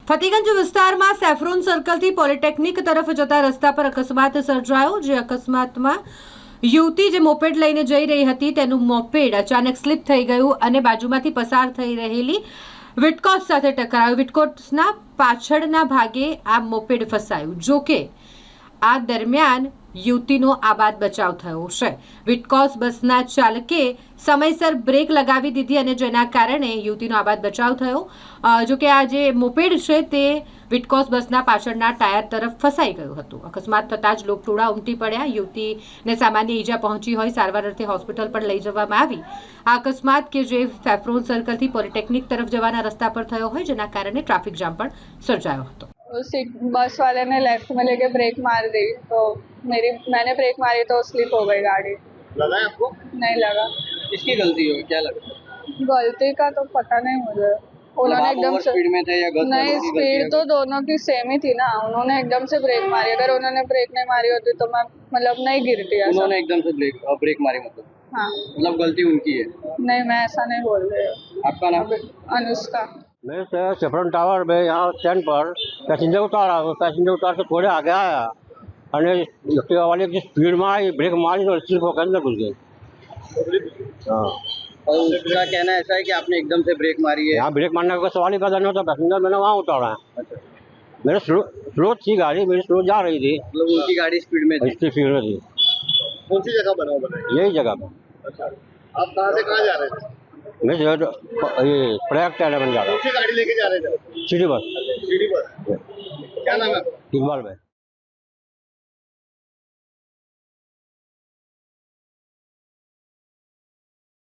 ફતેગંજ વિસ્તારમાં saffron સર્કલથી polytechnic તરફ જતા રસ્તા પર અકસ્માત સર્જાયો। જે અકસ્માતમાં યુવતી જે મોપેડ લઈને જઈ રહી હતી તેનું મોપેડ અચાનક સ્લીપ થઈ ગયું અને બાજુમાંથી પસાર થઈ રહેલી વિટકોસ સાથે ટકરાયું। વિટકોસના પાછળના ભાગે આ મોપેડ ફસાયું। જોકે આ દરમિયાન યુવતીનો આબાદ બચાવ થયો છે। વિટકોસ બસના ચાલકે સમયસર બ્રેક લગાવી દીધી અને જેના કારણે યુવતીનો આબાદ બચાવ થયો। જોકે આ જે મોપેડ છે તે વિટકોસ બસના પાછળના ટાયર તરફ ફસાઈ ગયું હતું। અકસ્માત થતાં જ લોકટોળા ઉમટી પડ્યા। યુવતીને સામાન્ય ઈજા પહોંચી હોય સારવાર અર્થે હોસ્પિટલ પર લઈ જવામાં આવી। આ અકસ્માત કે જે સેફ્રોન સર્કલથી પોલિટેકનિક તરફ જવાના રસ્તા પર થયો હોય જેના કારણે ट्रैफिक जाम પણ સર્જાયો હતો। बस वाले ने लेफ्ट में लेके ब्रेक मार दी तो मैंने ब्रेक मारी तो स्लिप हो गई गाड़ी। लगा है आपको? नहीं लगा। किसकी गलती होगी, क्या लगता है? गलती का तो पता नहीं मुझे। उन्होंने एकदम से स्पीड में थे या गलत? नहीं, स्पीड तो दोनों की सेम ही थी ना। उन्होंने एकदम से ब्रेक मारी। अगर उन्होंने ब्रेक नहीं मारी होती तो मैं मतलब नहीं गिरती। उन्होंने एकदम से ब्रेक मारी मतलब? हाँ, मतलब गलती उनकी है? नहीं मैं ऐसा नहीं बोल रही हूँ। आपका नाम? अनुष्का। मैं सेफ्रॉन टावर में यहाँ स्टैंड पर पैसेंजर उतारा तो पैसेंजर उतार के थोड़े आगे आया और एक्टिवा वाले की स्पीड में आई, ब्रेक मारी तो स्लिप होकर अंदर घुस गई। हाँ, और उसका कहना ऐसा है कि आपने एकदम से ब्रेक मारी है? यहाँ ब्रेक मारने का सवाल ही पैदा नहीं होता। पैसेंजर मैंने वहाँ उतारा है। मेरे स्लो थी गाड़ी, मेरी स्लो जा रही थी। मतलब उनकी गाड़ी स्पीड में थी? इसकी स्पीड में थी। कौन सी जगह बनाओ बताइए? यही जगह पर। अच्छा, आप कहाँ से कहाँ जा रहे थे? मैं ये प्रयाग टैलेवन जा रहा कौन सी गाड़ी लेके जा रहे थे? हूँ, सिटी बस। सीढ़ी पर। क्या नाम है आपका? इकबाल भाई।